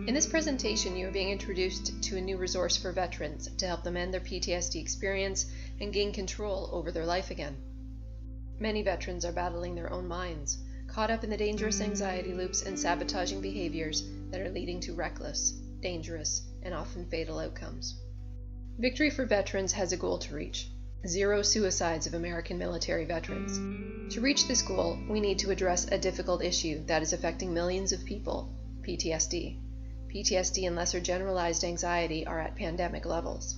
In this presentation, you are being introduced to a new resource for veterans to help them end their PTSD experience and gain control over their life again. Many veterans are battling their own minds, caught up in the dangerous anxiety loops and sabotaging behaviors that are leading to reckless, dangerous, and often fatal outcomes. Victory for Veterans has a goal to reach: 0 suicides of American military veterans. To reach this goal, we need to address a difficult issue that is affecting millions of people: PTSD. PTSD and lesser generalized anxiety are at pandemic levels.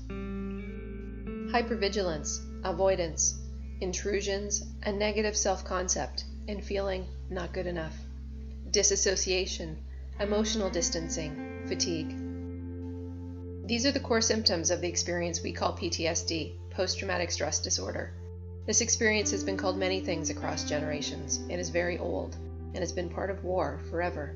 Hypervigilance, avoidance, intrusions, a negative self-concept, and feeling not good enough. Disassociation, emotional distancing, fatigue. These are the core symptoms of the experience we call PTSD, post-traumatic stress disorder. This experience has been called many things across generations. It is very old, and has been part of war forever.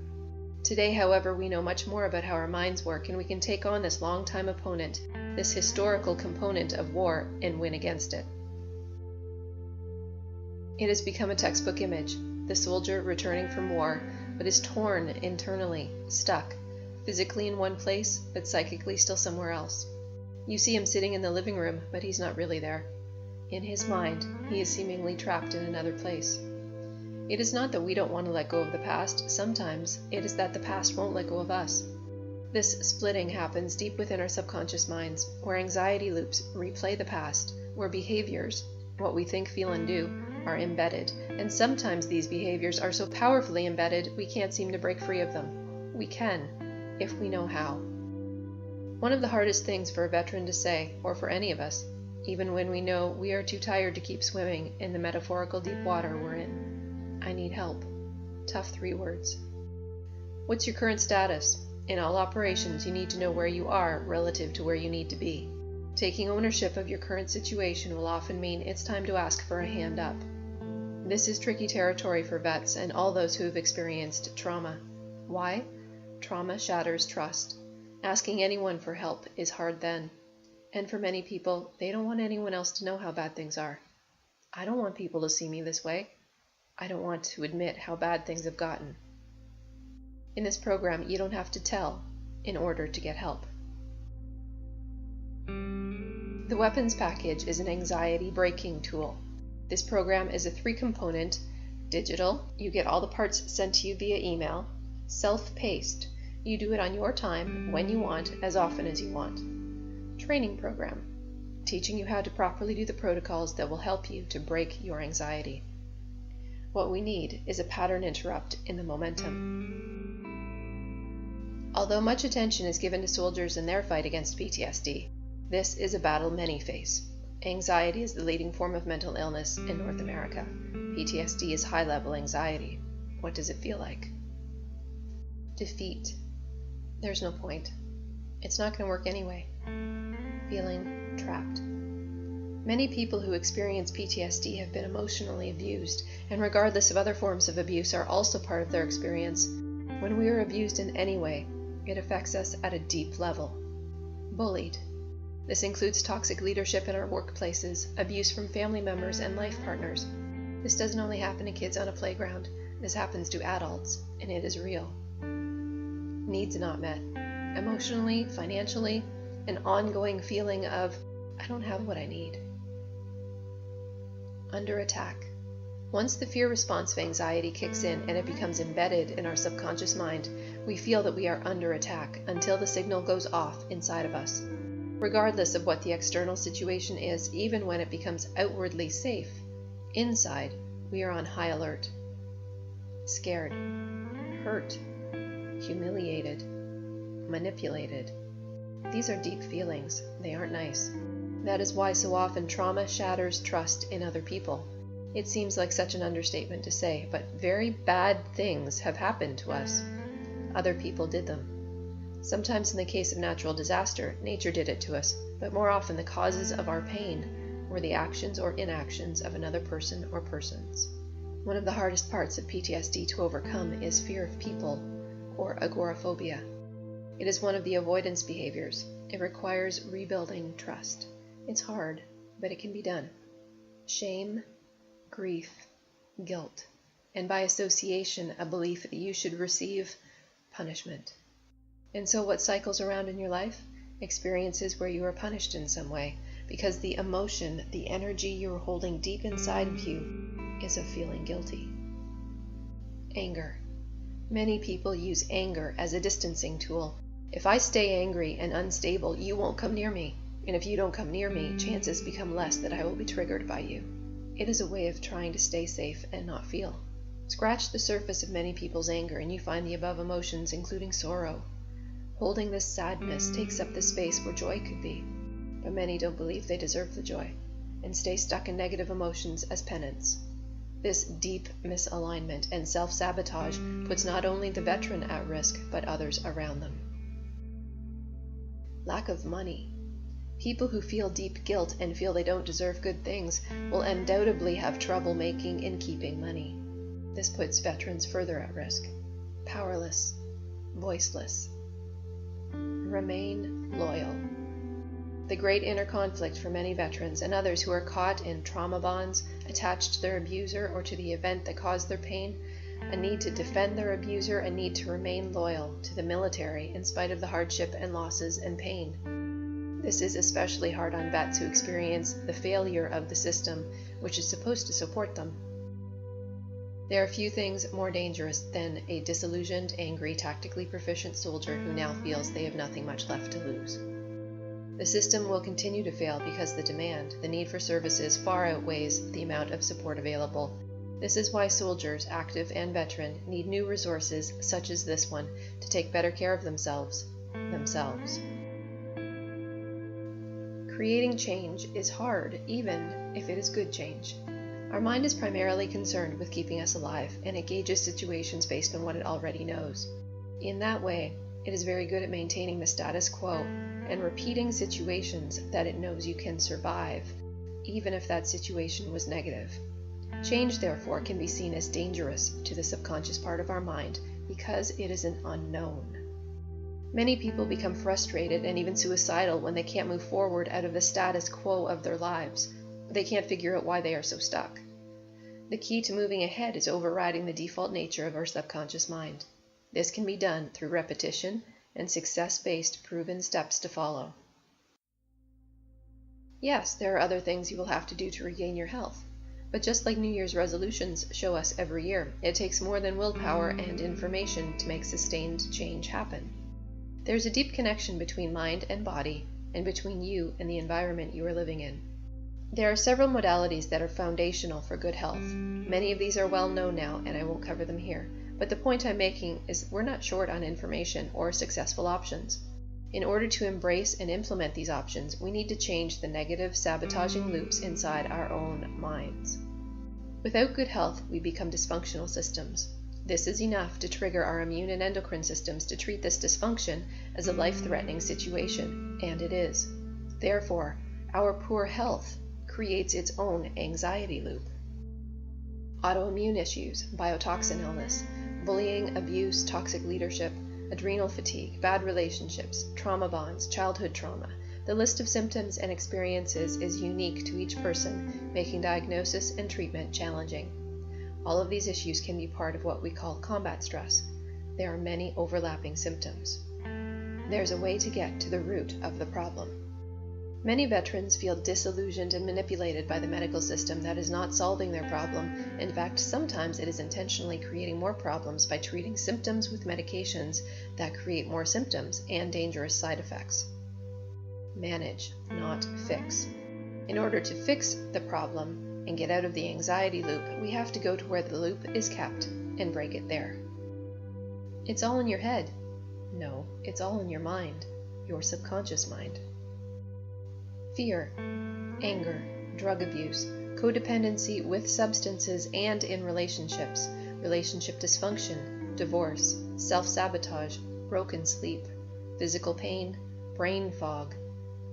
Today, however, we know much more about how our minds work, and we can take on this long-time opponent, this historical component of war, and win against it. It has become a textbook image: the soldier returning from war, but is torn internally, stuck, physically in one place, but psychically still somewhere else. You see him sitting in the living room, but he's not really there. In his mind, he is seemingly trapped in another place. It is not that we don't want to let go of the past. Sometimes it is that the past won't let go of us. This splitting happens deep within our subconscious minds, where anxiety loops replay the past, where behaviors, what we think, feel, and do, are embedded, and sometimes these behaviors are so powerfully embedded we can't seem to break free of them. We can, if we know how. One of the hardest things for a veteran to say, or for any of us, even when we know we are too tired to keep swimming in the metaphorical deep water we're in: I need help. Tough 3 words. What's your current status? In all operations, you need to know where you are relative to where you need to be. Taking ownership of your current situation will often mean it's time to ask for a hand up. This is tricky territory for vets and all those who have experienced trauma. Why? Trauma shatters trust. Asking anyone for help is hard then. And for many people, they don't want anyone else to know how bad things are. I don't want people to see me this way. I don't want to admit how bad things have gotten. In this program, you don't have to tell in order to get help. The Weapons Package is an anxiety breaking tool. This program is a 3-component: digital, you get all the parts sent to you via email; self-paced, you do it on your time, when you want, as often as you want; training program, teaching you how to properly do the protocols that will help you to break your anxiety. What we need is a pattern interrupt in the momentum. Although much attention is given to soldiers in their fight against PTSD, this is a battle many face. Anxiety is the leading form of mental illness in North America. PTSD is high-level anxiety. What does it feel like? Defeat. There's no point. It's not going to work anyway. Feeling trapped. Many people who experience PTSD have been emotionally abused, and regardless of other forms of abuse, are also part of their experience. When we are abused in any way, it affects us at a deep level. Bullied. This includes toxic leadership in our workplaces, abuse from family members and life partners. This doesn't only happen to kids on a playground. This happens to adults, and it is real. Needs not met. Emotionally, financially, an ongoing feeling of, I don't have what I need. Under attack. Once the fear response of anxiety kicks in and it becomes embedded in our subconscious mind, we feel that we are under attack until the signal goes off inside of us. Regardless of what the external situation is, even when it becomes outwardly safe, inside we are on high alert. Scared, hurt, humiliated, manipulated. These are deep feelings. They aren't nice. That is why so often trauma shatters trust in other people. It seems like such an understatement to say, but very bad things have happened to us. Other people did them. Sometimes in the case of natural disaster, nature did it to us, but more often the causes of our pain were the actions or inactions of another person or persons. One of the hardest parts of PTSD to overcome is fear of people, or agoraphobia. It is one of the avoidance behaviors. It requires rebuilding trust. It's hard, but it can be done. Shame, grief, guilt, and by association, a belief that you should receive punishment. And so what cycles around in your life? Experiences where you are punished in some way, because the emotion, the energy you're holding deep inside of you is of feeling guilty. Anger. Many people use anger as a distancing tool. If I stay angry and unstable, you won't come near me. And if you don't come near me, chances become less that I will be triggered by you. It is a way of trying to stay safe and not feel. Scratch the surface of many people's anger and you find the above emotions, including sorrow. Holding this sadness takes up the space where joy could be, but many don't believe they deserve the joy and stay stuck in negative emotions as penance. This deep misalignment and self-sabotage puts not only the veteran at risk, but others around them. Lack of money. People who feel deep guilt and feel they don't deserve good things will undoubtedly have trouble making and keeping money. This puts veterans further at risk. Powerless, voiceless. Remain loyal. The great inner conflict for many veterans and others who are caught in trauma bonds, attached to their abuser or to the event that caused their pain, a need to defend their abuser, a need to remain loyal to the military in spite of the hardship and losses and pain. This is especially hard on vets who experience the failure of the system, which is supposed to support them. There are few things more dangerous than a disillusioned, angry, tactically proficient soldier who now feels they have nothing much left to lose. The system will continue to fail because the demand, the need for services, far outweighs the amount of support available. This is why soldiers, active and veteran, need new resources such as this one to take better care of themselves. Creating change is hard, even if it is good change. Our mind is primarily concerned with keeping us alive, and it gauges situations based on what it already knows. In that way, it is very good at maintaining the status quo and repeating situations that it knows you can survive, even if that situation was negative. Change, therefore, can be seen as dangerous to the subconscious part of our mind because it is an unknown. Many people become frustrated and even suicidal when they can't move forward out of the status quo of their lives. They can't figure out why they are so stuck. The key to moving ahead is overriding the default nature of our subconscious mind. This can be done through repetition and success-based proven steps to follow. Yes, there are other things you will have to do to regain your health, but just like New Year's resolutions show us every year, it takes more than willpower and information to make sustained change happen. There's a deep connection between mind and body, and between you and the environment you are living in. There are several modalities that are foundational for good health. Many of these are well known now, and I won't cover them here. But the point I'm making is we're not short on information or successful options. In order to embrace and implement these options, we need to change the negative, sabotaging loops inside our own minds. Without good health, we become dysfunctional systems. This is enough to trigger our immune and endocrine systems to treat this dysfunction as a life-threatening situation, and it is. Therefore, our poor health creates its own anxiety loop. Autoimmune issues, biotoxin illness, bullying, abuse, toxic leadership, adrenal fatigue, bad relationships, trauma bonds, childhood trauma. The list of symptoms and experiences is unique to each person, making diagnosis and treatment challenging. All of these issues can be part of what we call combat stress. There are many overlapping symptoms. There's a way to get to the root of the problem. Many veterans feel disillusioned and manipulated by the medical system that is not solving their problem. In fact, sometimes it is intentionally creating more problems by treating symptoms with medications that create more symptoms and dangerous side effects. Manage, not fix. In order to fix the problem and get out of the anxiety loop, we have to go to where the loop is kept and break it there. It's all in your head. No, it's all in your mind, your subconscious mind. Fear, anger, drug abuse, codependency with substances and in relationships, relationship dysfunction, divorce, self-sabotage, broken sleep, physical pain, brain fog,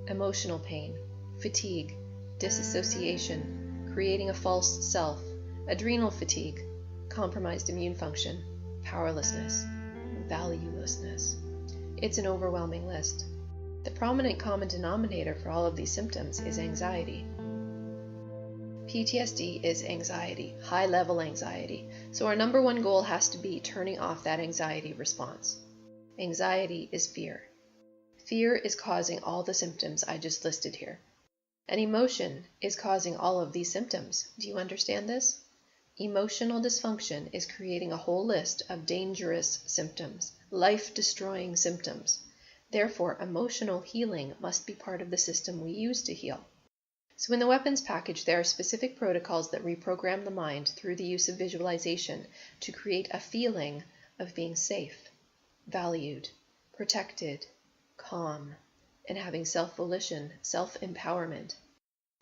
emotional pain, fatigue, disassociation, creating a false self, adrenal fatigue, compromised immune function, powerlessness, valuelessness. It's an overwhelming list. The prominent common denominator for all of these symptoms is anxiety. PTSD is anxiety, high-level anxiety, so our number one goal has to be turning off that anxiety response. Anxiety is fear. Fear is causing all the symptoms I just listed here. An emotion is causing all of these symptoms. Do you understand this? Emotional dysfunction is creating a whole list of dangerous symptoms, life-destroying symptoms. Therefore, emotional healing must be part of the system we use to heal. So in the Weapons Package, there are specific protocols that reprogram the mind through the use of visualization to create a feeling of being safe, valued, protected, calm, and having self-volition, self-empowerment.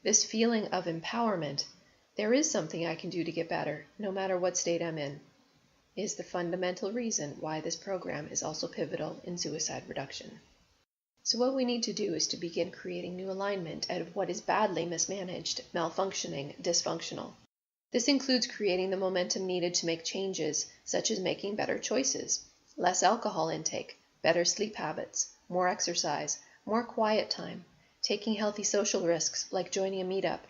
This feeling of empowerment, there is something I can do to get better, no matter what state I'm in, is the fundamental reason why this program is also pivotal in suicide reduction. So what we need to do is to begin creating new alignment out of what is badly mismanaged, malfunctioning, dysfunctional. This includes creating the momentum needed to make changes, such as making better choices, less alcohol intake, better sleep habits, more exercise, more quiet time, taking healthy social risks like joining a meetup,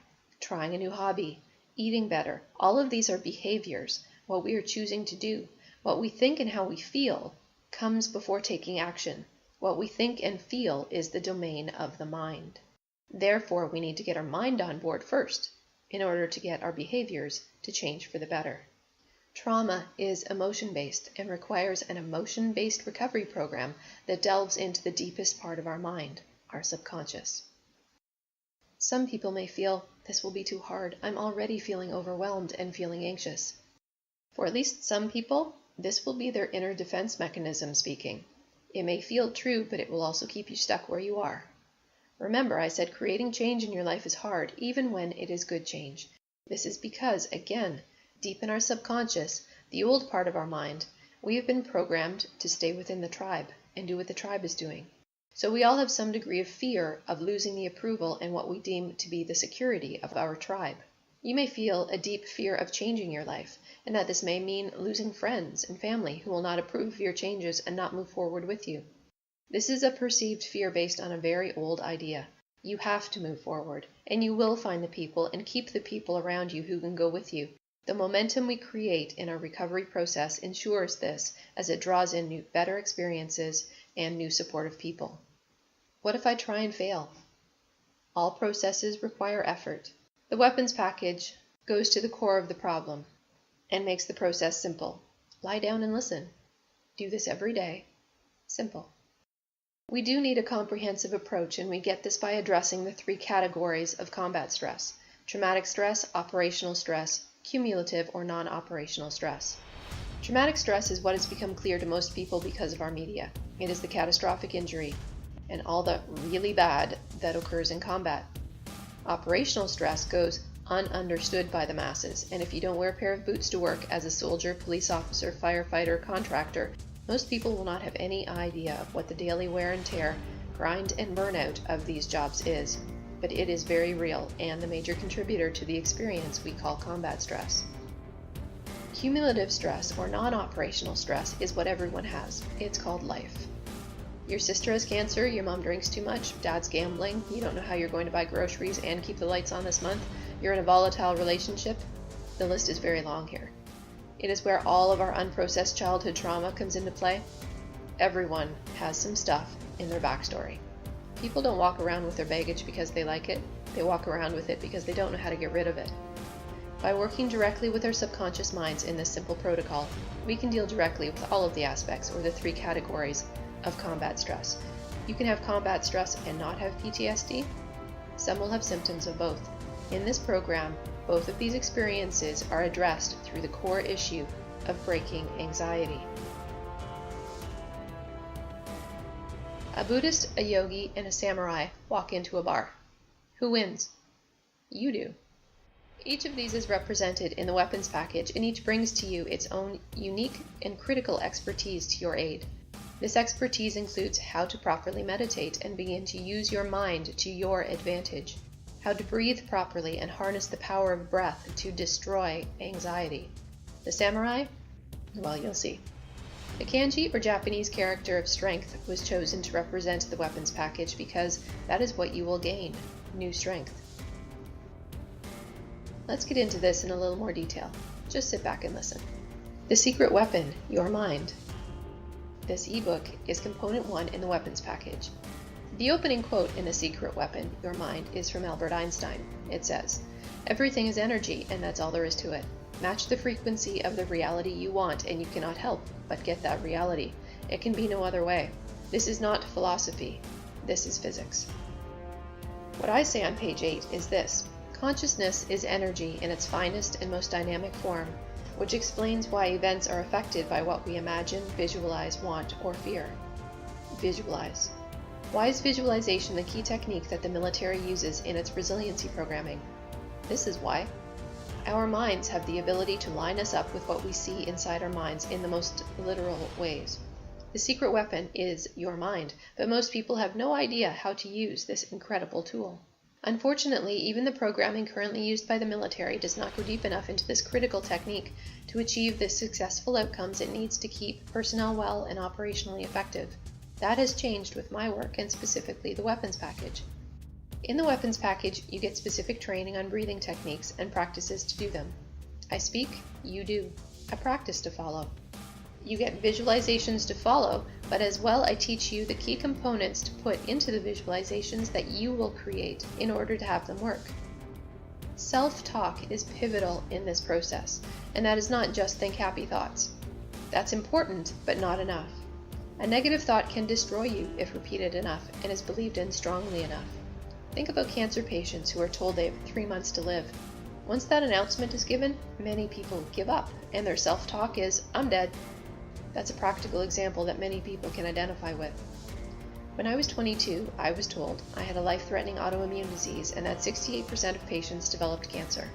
trying a new hobby, eating better. All of these are behaviors, what we are choosing to do. What we think and how we feel comes before taking action. What we think and feel is the domain of the mind. Therefore, we need to get our mind on board first in order to get our behaviors to change for the better. Trauma is emotion-based and requires an emotion-based recovery program that delves into the deepest part of our mind, our subconscious. Some people may feel, this will be too hard. I'm already feeling overwhelmed and feeling anxious. For at least some people, this will be their inner defense mechanism speaking. It may feel true, but it will also keep you stuck where you are. Remember, I said creating change in your life is hard, even when it is good change. This is because, again, deep in our subconscious, the old part of our mind, we have been programmed to stay within the tribe and do what the tribe is doing. So we all have some degree of fear of losing the approval and what we deem to be the security of our tribe. You may feel a deep fear of changing your life, and that this may mean losing friends and family who will not approve of your changes and not move forward with you. This is a perceived fear based on a very old idea. You have to move forward, and you will find the people and keep the people around you who can go with you. The momentum we create in our recovery process ensures this as it draws in new, better experiences and new supportive people. What if I try and fail? All processes require effort. The Weapons Package goes to the core of the problem and makes the process simple. Lie down and listen. Do this every day. Simple. We do need a comprehensive approach, and we get this by addressing the three categories of combat stress: traumatic stress, operational stress, cumulative or non-operational stress. Traumatic stress is what has become clear to most people because of our media. It is the catastrophic injury and all the really bad that occurs in combat. Operational stress goes ununderstood by the masses, and if you don't wear a pair of boots to work as a soldier, police officer, firefighter, contractor, most people will not have any idea of what the daily wear and tear, grind and burnout of these jobs is. But it is very real and the major contributor to the experience we call combat stress. Cumulative stress or non-operational stress is what everyone has. It's called life. Your sister has cancer, your mom drinks too much, dad's gambling, you don't know how you're going to buy groceries and keep the lights on this month, you're in a volatile relationship. The list is very long here. It is where all of our unprocessed childhood trauma comes into play. Everyone has some stuff in their backstory. People don't walk around with their baggage because they like it. They walk around with it because they don't know how to get rid of it. By working directly with our subconscious minds in this simple protocol, we can deal directly with all of the aspects or the three categories of combat stress. You can have combat stress and not have PTSD. Some will have symptoms of both. In this program, both of these experiences are addressed through the core issue of breaking anxiety. A Buddhist, a yogi, and a samurai walk into a bar. Who wins? You do. Each of these is represented in the Weapons Package, and each brings to you its own unique and critical expertise to your aid. This expertise includes how to properly meditate and begin to use your mind to your advantage, how to breathe properly and harness the power of breath to destroy anxiety. The samurai? Well, you'll see. The kanji, or Japanese character of strength, was chosen to represent the Weapons Package because that is what you will gain, new strength. Let's get into this in a little more detail. Just sit back and listen. The secret weapon, your mind. This ebook is component 1 in the weapons package. The opening quote in The Secret Weapon, Your Mind, is from Albert Einstein. It says, "Everything is energy, and that's all there is to it. Match the frequency of the reality you want, and you cannot help but get that reality. It can be no other way. This is not philosophy. This is physics." What I say on page 8 is this: consciousness is energy in its finest and most dynamic form, which explains why events are affected by what we imagine, visualize, want, or fear. Visualize. Why is visualization the key technique that the military uses in its resiliency programming? This is why. Our minds have the ability to line us up with what we see inside our minds in the most literal ways. The secret weapon is your mind, but most people have no idea how to use this incredible tool. Unfortunately, even the programming currently used by the military does not go deep enough into this critical technique to achieve the successful outcomes it needs to keep personnel well and operationally effective. That has changed with my work, and specifically the weapons package. In the weapons package, you get specific training on breathing techniques and practices to do them. I speak, you do. A practice to follow. You get visualizations to follow, but as well I teach you the key components to put into the visualizations that you will create in order to have them work. Self-talk is pivotal in this process, and that is not just think happy thoughts. That's important, but not enough. A negative thought can destroy you if repeated enough and is believed in strongly enough. Think about cancer patients who are told they have 3 months to live. Once that announcement is given, many people give up, and their self-talk is, "I'm dead." That's a practical example that many people can identify with. When I was 22, I was told I had a life-threatening autoimmune disease and that 68% of patients developed cancer.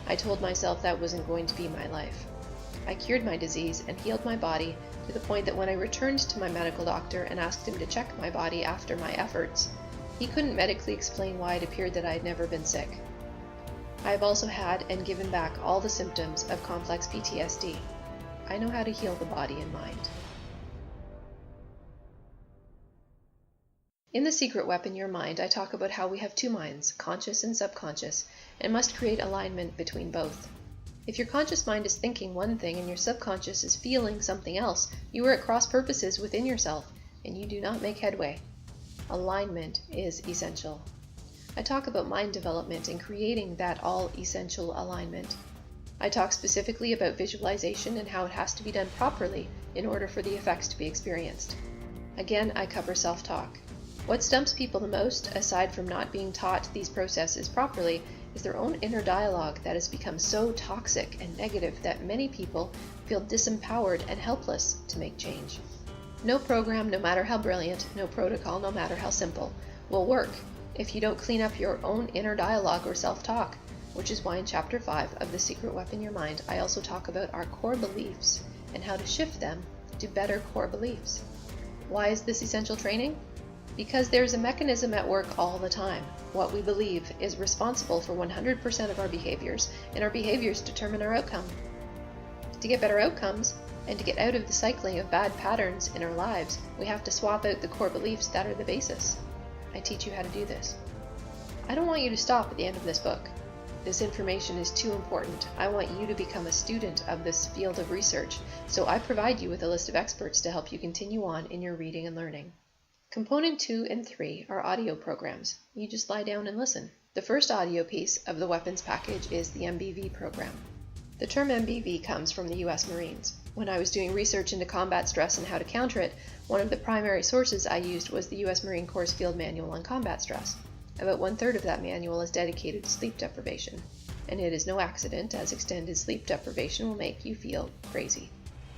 I told myself that wasn't going to be my life. I cured my disease and healed my body to the point that when I returned to my medical doctor and asked him to check my body after my efforts, he couldn't medically explain why it appeared that I had never been sick. I have also had and given back all the symptoms of complex PTSD. I know how to heal the body and mind. In The Secret Weapon, Your Mind, I talk about how we have 2 minds, conscious and subconscious, and must create alignment between both. If your conscious mind is thinking one thing and your subconscious is feeling something else, you are at cross purposes within yourself, and you do not make headway. Alignment is essential. I talk about mind development and creating that all-essential alignment. I talk specifically about visualization and how it has to be done properly in order for the effects to be experienced. Again, I cover self-talk. What stumps people the most, aside from not being taught these processes properly, is their own inner dialogue that has become so toxic and negative that many people feel disempowered and helpless to make change. No program, no matter how brilliant, no protocol, no matter how simple, will work if you don't clean up your own inner dialogue or self-talk, which is why in Chapter 5 of The Secret Weapon, Your Mind, I also talk about our core beliefs and how to shift them to better core beliefs. Why is this essential training? Because there's a mechanism at work all the time. What we believe is responsible for 100% of our behaviors, and our behaviors determine our outcome. To get better outcomes, and to get out of the cycling of bad patterns in our lives, we have to swap out the core beliefs that are the basis. I teach you how to do this. I don't want you to stop at the end of this book. This information is too important. I want you to become a student of this field of research, so I provide you with a list of experts to help you continue on in your reading and learning. Component 2 and 3 are audio programs. You just lie down and listen. The first audio piece of the weapons package is the MBV program. The term MBV comes from the US Marines. When I was doing research into combat stress and how to counter it, one of the primary sources I used was the US Marine Corps Field Manual on Combat Stress. About 1/3 of that manual is dedicated to sleep deprivation, and it is no accident, as extended sleep deprivation will make you feel crazy.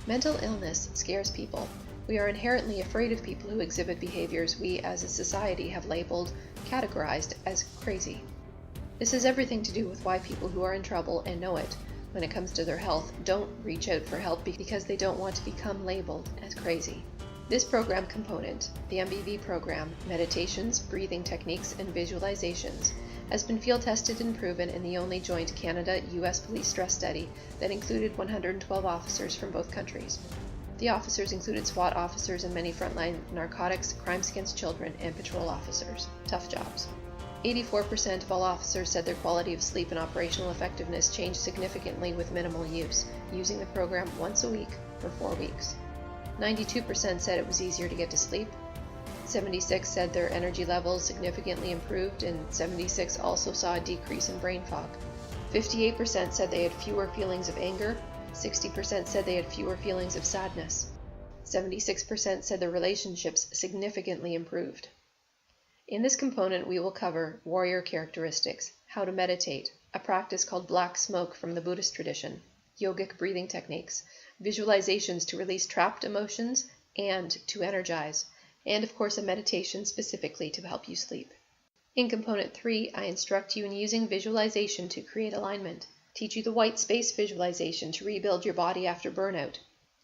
Mental illness scares people. We are inherently afraid of people who exhibit behaviors we as a society have labeled, categorized as crazy. This has everything to do with why people who are in trouble and know it, when it comes to their health, don't reach out for help because they don't want to become labeled as crazy. This program component, the MBV program, meditations, breathing techniques, and visualizations, has been field tested and proven in the only joint Canada-US police stress study that included 112 officers from both countries. The officers included SWAT officers and many frontline narcotics, crimes against children, and patrol officers. Tough jobs. 84% of all officers said their quality of sleep and operational effectiveness changed significantly with minimal use, using the program once a week for 4 weeks. 92% said it was easier to get to sleep. 76 said their energy levels significantly improved, and 76 also saw a decrease in brain fog. 58% said they had fewer feelings of anger. 60% said they had fewer feelings of sadness. 76% said their relationships significantly improved. In this component, we will cover warrior characteristics, how to meditate, a practice called black smoke from the Buddhist tradition, yogic breathing techniques, visualizations to release trapped emotions and to energize, and of course a meditation specifically to help you sleep. In component 3, I instruct you in using visualization to create alignment, teach you the white space visualization to rebuild your body after burnout,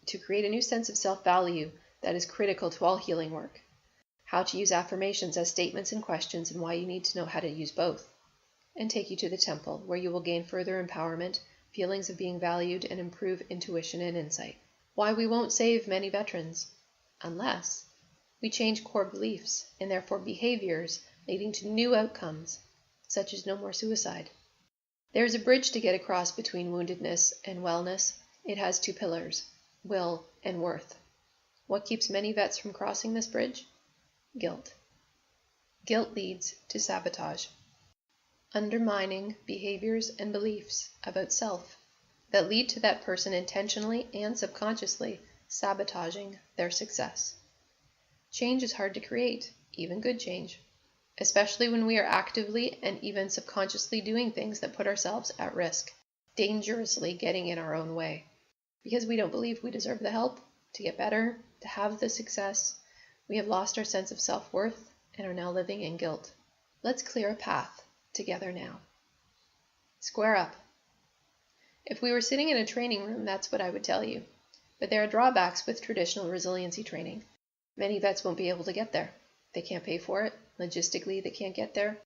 to create a new sense of self-value that is critical to all healing work, how to use affirmations as statements and questions and why you need to know how to use both, and take you to the temple where you will gain further empowerment, feelings of being valued, and improve intuition and insight. Why we won't save many veterans, unless we change core beliefs and therefore behaviors leading to new outcomes, such as no more suicide. There is a bridge to get across between woundedness and wellness. It has 2 pillars, will and worth. What keeps many vets from crossing this bridge? Guilt. Guilt leads to sabotage, undermining behaviors and beliefs about self that lead to that person intentionally and subconsciously sabotaging their success. Change is hard to create, even good change, especially when we are actively and even subconsciously doing things that put ourselves at risk, dangerously getting in our own way, because we don't believe we deserve the help to get better, to have the success. We have lost our sense of self-worth and are now living in guilt. Let's clear a path together now. Square up. If we were sitting in a training room, that's what I would tell you. But there are drawbacks with traditional resiliency training. Many vets won't be able to get there. They can't pay for it. Logistically, they can't get there.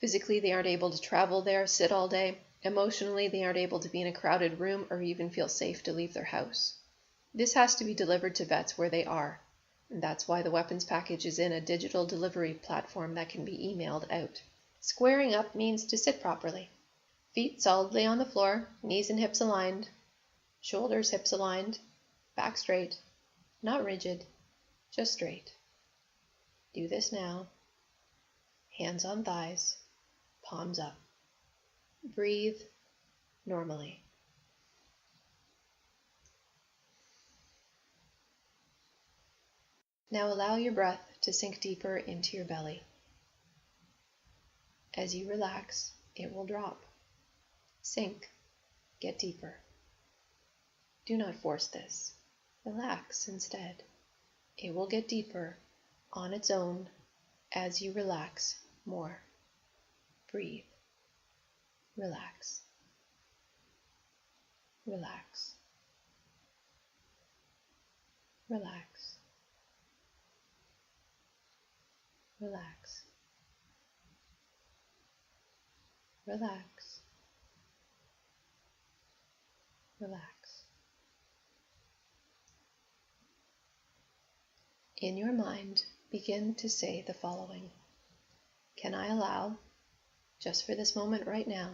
Physically, they aren't able to travel there, sit all day. Emotionally, they aren't able to be in a crowded room or even feel safe to leave their house. This has to be delivered to vets where they are. And that's why the Weapons Package is in a digital delivery platform that can be emailed out. Squaring up means to sit properly. Feet solidly on the floor, knees and hips aligned, shoulders, hips aligned, back straight, not rigid, just straight. Do this now. Hands on thighs, palms up. Breathe normally. Now allow your breath to sink deeper into your belly. As you relax, it will drop. Sink. Get deeper. Do not force this. Relax instead. It will get deeper on its own as you relax more. Breathe. Relax. Relax. Relax. Relax. Relax. Relax. In your mind, begin to say the following. Can I allow, just for this moment right now,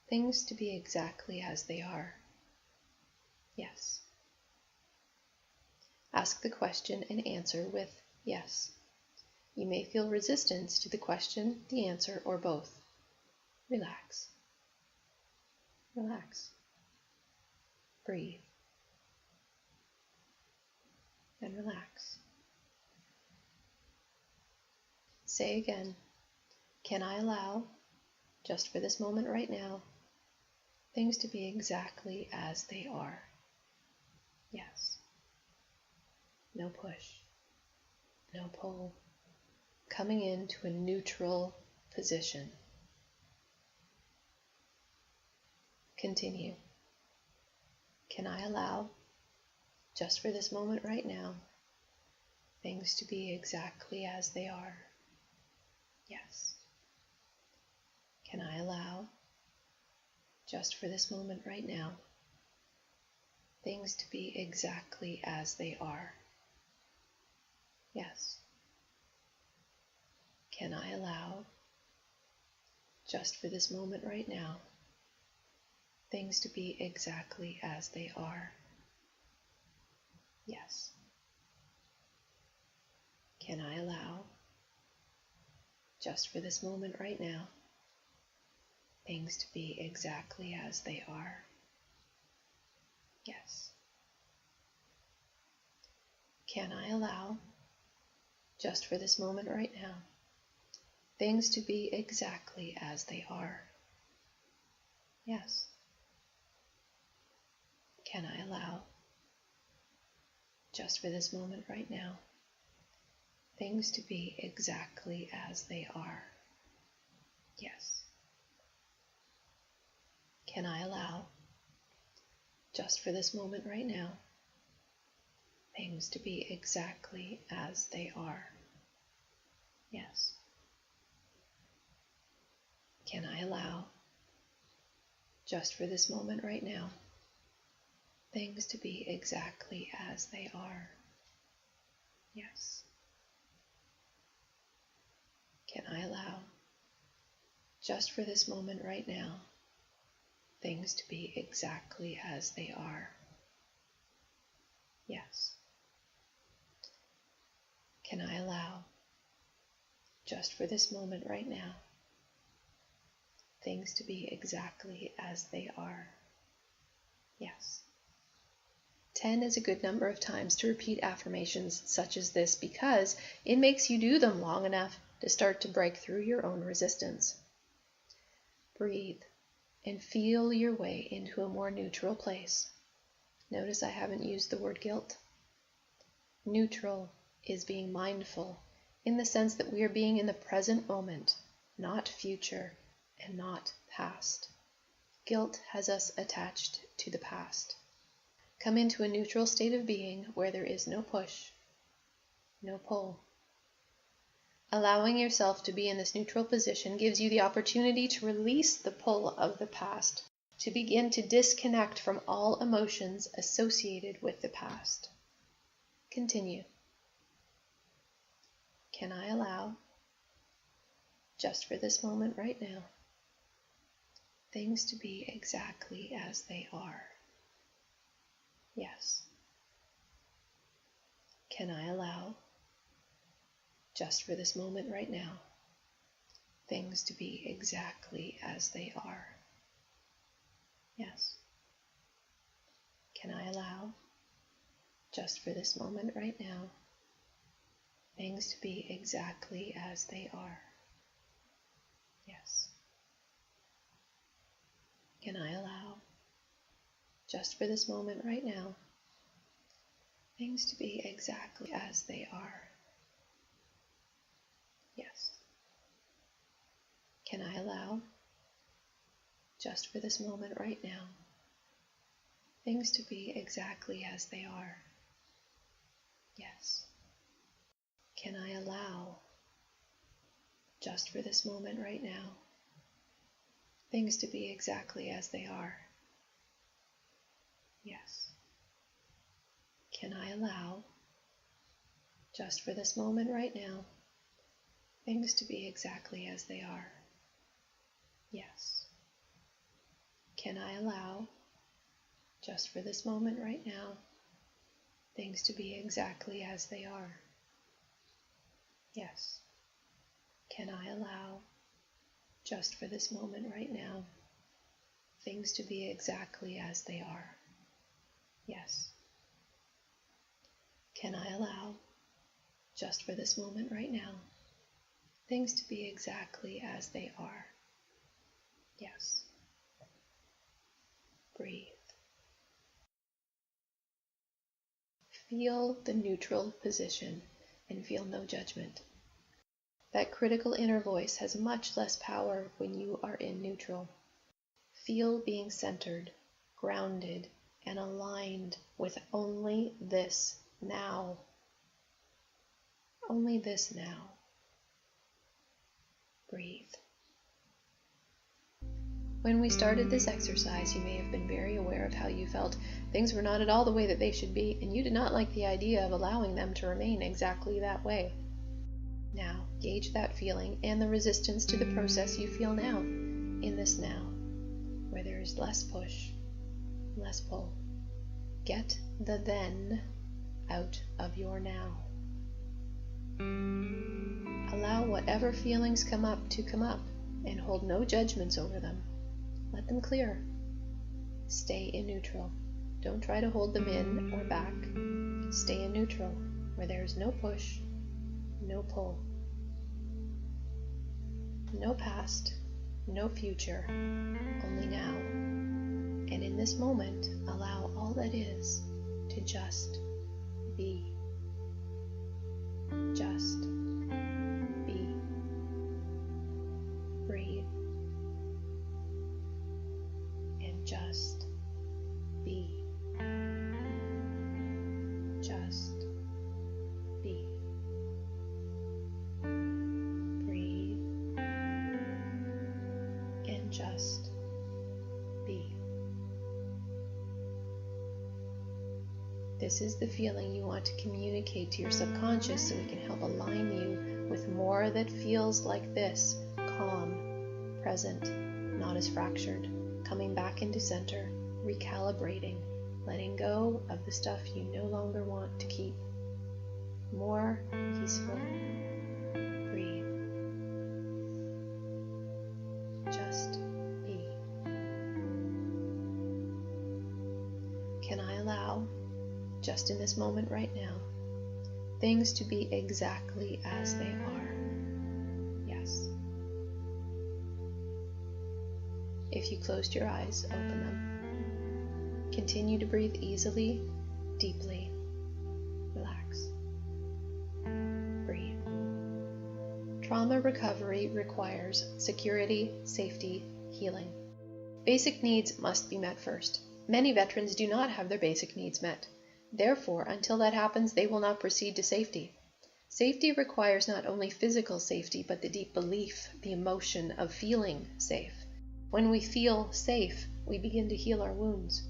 things to be exactly as they are? Yes. Ask the question and answer with yes. You may feel resistance to the question, the answer, or both. Relax. Relax. Breathe. And relax. Say again, can I allow, just for this moment right now, things to be exactly as they are? Yes. No push. No pull. Coming into a neutral position. Continue. Can I allow, just for this moment right now, things to be exactly as they are? Yes. Can I allow, just for this moment right now, things to be exactly as they are? Yes. Can I allow, just for this moment right now, things to be exactly as they are? Yes. Can I allow, just for this moment right now, things to be exactly as they are? Yes. Can I allow, just for this moment right now, things to be exactly as they are? Yes. Can I allow, just for this moment right now, things to be exactly as they are? Yes. Can I allow, just for this moment right now, things to be exactly as they are? Yes. Can I allow, just for this moment right now, things to be exactly as they are? Yes. Can I allow, just for this moment right now, things to be exactly as they are? Yes. Can I allow, just for this moment right now, things to be exactly as they are? Yes. 10 is a good number of times to repeat affirmations such as this because it makes you do them long enough to start to break through your own resistance. Breathe and feel your way into a more neutral place. Notice I haven't used the word guilt. Neutral is being mindful in the sense that we are being in the present moment, not future and not past. Guilt has us attached to the past. Come into a neutral state of being where there is no push, no pull. Allowing yourself to be in this neutral position gives you the opportunity to release the pull of the past, to begin to disconnect from all emotions associated with the past. Continue. Can I allow, just for this moment right now, things to be exactly as they are? Yes. Can I allow, just for this moment right now, things to be exactly as they are? Yes. Can I allow, just for this moment right now, things to be exactly as they are? Yes. Can I allow, just for this moment right now, things to be exactly as they are? Yes. Can I allow, just for this moment right now, things to be exactly as they are? Yes. Can I allow, just for this moment right now, things to be exactly as they are? Yes. Can I allow, just for this moment right now, things to be exactly as they are? Yes. Can I allow, just for this moment right now, things to be exactly as they are? Yes. Can I allow, just for this moment right now, things to be exactly as they are? Yes. Can I allow, just for this moment right now, things to be exactly as they are? Yes. Breathe. Feel the neutral position and feel no judgment. That critical inner voice has much less power when you are in neutral. Feel being centered, grounded, and aligned with only this now. Only this now. Breathe. When we started this exercise, you may have been very aware of how you felt things were not at all the way that they should be, and you did not like the idea of allowing them to remain exactly that way. Now, gauge that feeling and the resistance to the process you feel now, in this now, where there is less push, less pull. Get the then out of your now. Allow whatever feelings come up, and hold no judgments over them. Let them clear. Stay in neutral. Don't try to hold them in or back. Stay in neutral, where there is no push, no pull. No past, no future, only now. And in this moment, allow all that is to just be. Just be. Breathe. And just be. Just be. Breathe. And just be. This is the feeling you want to communicate to your subconscious so it can help align you with more that feels like this: calm, present, not as fractured, coming back into center, recalibrating, letting go of the stuff you no longer want to keep. More peaceful. Breathe. Just be. Can I allow, just in this moment right now, things to be exactly as they are? Yes. If you closed your eyes, open them. Continue to breathe easily, deeply. Relax. Breathe. Trauma recovery requires security, safety, healing. Basic needs must be met first. Many veterans do not have their basic needs met. Therefore, until that happens, they will not proceed to safety. Safety requires not only physical safety, but the deep belief, the emotion of feeling safe. When we feel safe, we begin to heal our wounds.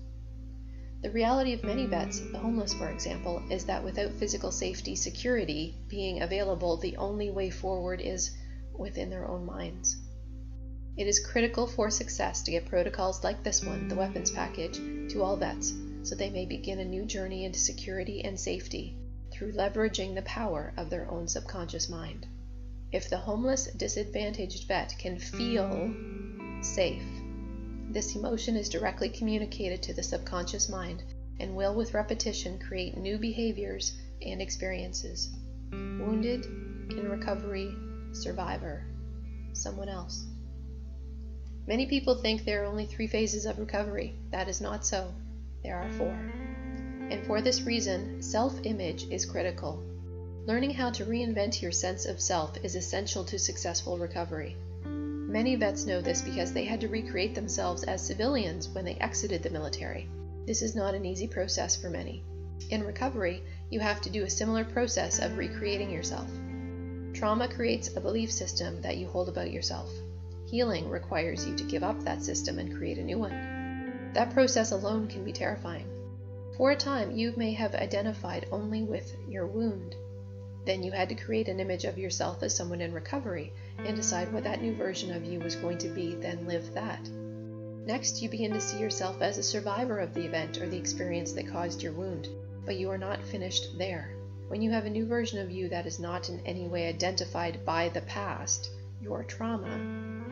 The reality of many vets, the homeless for example, is that without physical safety, security being available, the only way forward is within their own minds. It is critical for success to get protocols like this one, the Weapons Package, to all vets, so they may begin a new journey into security and safety through leveraging the power of their own subconscious mind. If the homeless, disadvantaged vet can feel safe, this emotion is directly communicated to the subconscious mind and will, with repetition, create new behaviors and experiences. Wounded, in recovery, survivor, someone else. Many people think there are only 3 phases of recovery. That is not so. There are 4. And for this reason, self-image is critical. Learning how to reinvent your sense of self is essential to successful recovery. Many vets know this because they had to recreate themselves as civilians when they exited the military. This is not an easy process for many. In recovery, you have to do a similar process of recreating yourself. Trauma creates a belief system that you hold about yourself. Healing requires you to give up that system and create a new one. That process alone can be terrifying. For a time, you may have identified only with your wound. Then you had to create an image of yourself as someone in recovery and decide what that new version of you was going to be, then live that. Next, you begin to see yourself as a survivor of the event or the experience that caused your wound, but you are not finished there. When you have a new version of you that is not in any way identified by the past, your trauma,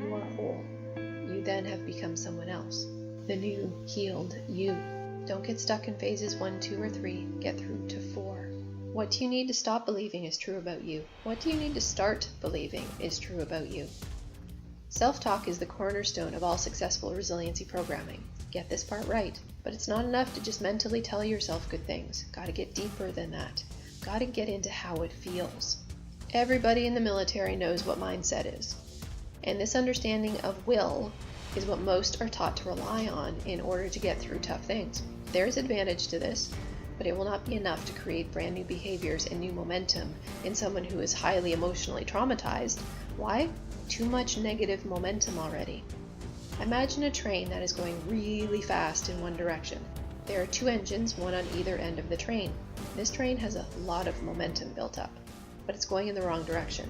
you are whole. You then have become someone else, the new, healed you. Don't get stuck in phases 1, 2, or 3. Get through to 4. What do you need to stop believing is true about you? What do you need to start believing is true about you? Self-talk is the cornerstone of all successful resiliency programming. Get this part right, but it's not enough to just mentally tell yourself good things. Gotta get deeper than that. Gotta get into how it feels. Everybody in the military knows what mindset is. And this understanding of will is what most are taught to rely on in order to get through tough things. There is advantage to this, but it will not be enough to create brand new behaviors and new momentum in someone who is highly emotionally traumatized. Why? Too much negative momentum already. Imagine a train that is going really fast in one direction. There are 2 engines, one on either end of the train. This train has a lot of momentum built up, but it's going in the wrong direction.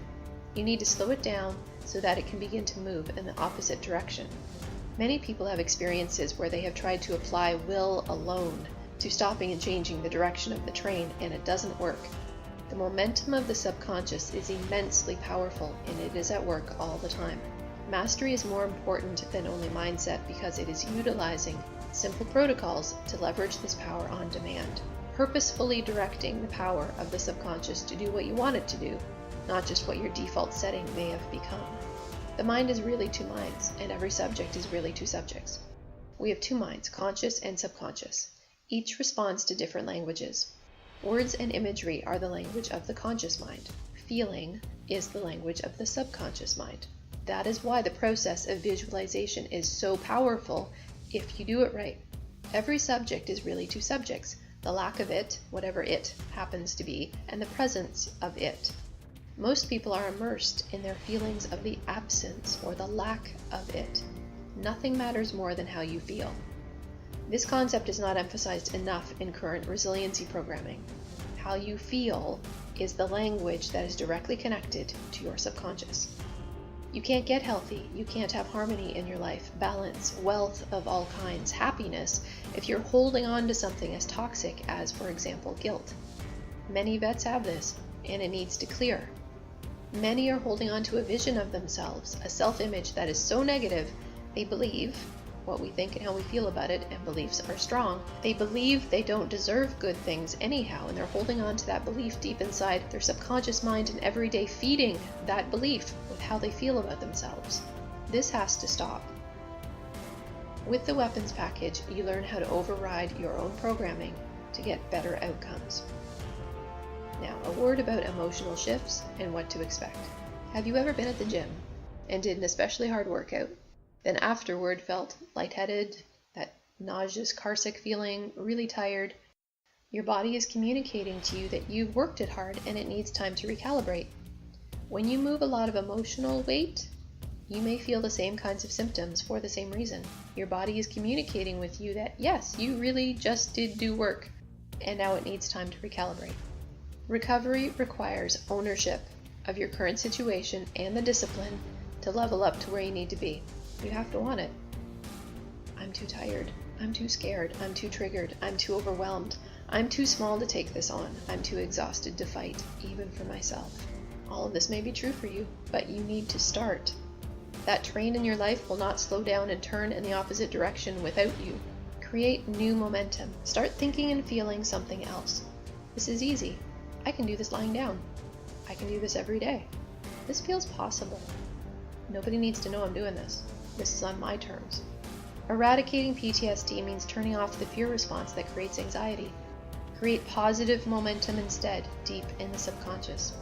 You need to slow it down so that it can begin to move in the opposite direction. Many people have experiences where they have tried to apply will alone to stopping and changing the direction of the train, and it doesn't work. The momentum of the subconscious is immensely powerful, and it is at work all the time. Mastery is more important than only mindset because it is utilizing simple protocols to leverage this power on demand, purposefully directing the power of the subconscious to do what you want it to do, not just what your default setting may have become. The mind is really two minds, and every subject is really two subjects. We have two minds, conscious and subconscious. Each responds to different languages. Words and imagery are the language of the conscious mind. Feeling is the language of the subconscious mind. That is why the process of visualization is so powerful if you do it right. Every subject is really two subjects, the lack of it, whatever it happens to be, and the presence of it. Most people are immersed in their feelings of the absence or the lack of it. Nothing matters more than how you feel. This concept is not emphasized enough in current resiliency programming. How you feel is the language that is directly connected to your subconscious. You can't get healthy, you can't have harmony in your life, balance, wealth of all kinds, happiness, if you're holding on to something as toxic as, for example, guilt. Many vets have this, and it needs to clear. Many are holding on to a vision of themselves, a self-image that is so negative, they believe what we think and how we feel about it, and beliefs are strong. They believe they don't deserve good things anyhow, and they're holding on to that belief deep inside their subconscious mind and every day feeding that belief with how they feel about themselves. This has to stop. With the Weapons package, you learn how to override your own programming to get better outcomes. Now, a word about emotional shifts and what to expect. Have you ever been at the gym and did an especially hard workout, then afterward felt lightheaded, that nauseous carsick feeling, really tired? Your body is communicating to you that you've worked it hard and it needs time to recalibrate. When you move a lot of emotional weight, you may feel the same kinds of symptoms for the same reason. Your body is communicating with you that yes, you really just did do work, and now it needs time to recalibrate. Recovery requires ownership of your current situation and the discipline to level up to where you need to be. You have to want it. I'm too tired. I'm too scared. I'm too triggered. I'm too overwhelmed. I'm too small to take this on. I'm too exhausted to fight, even for myself. All of this may be true for you, but you need to start. That train in your life will not slow down and turn in the opposite direction without you. Create new momentum. Start thinking and feeling something else. This is easy. I can do this lying down. I can do this every day. This feels possible. Nobody needs to know I'm doing this. This is on my terms. Eradicating PTSD means turning off the fear response that creates anxiety. Create positive momentum instead, deep in the subconscious.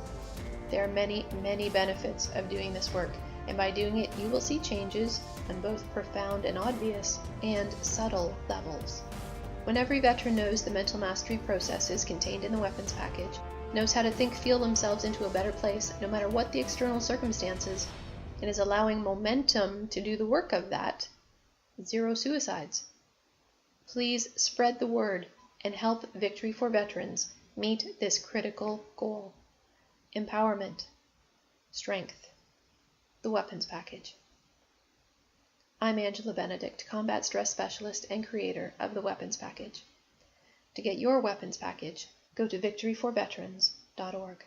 There are many, many benefits of doing this work, and by doing it, you will see changes on both profound and obvious and subtle levels. When every veteran knows the mental mastery processes contained in the Weapons package, knows how to think, feel themselves into a better place, no matter what the external circumstances, and is allowing momentum to do the work of that, zero suicides. Please spread the word and help Victory for Veterans meet this critical goal. Empowerment, strength, the Weapons package. I'm Angela Benedict, combat stress specialist and creator of the Weapons package. To get your Weapons package, go to victoryforveterans.org.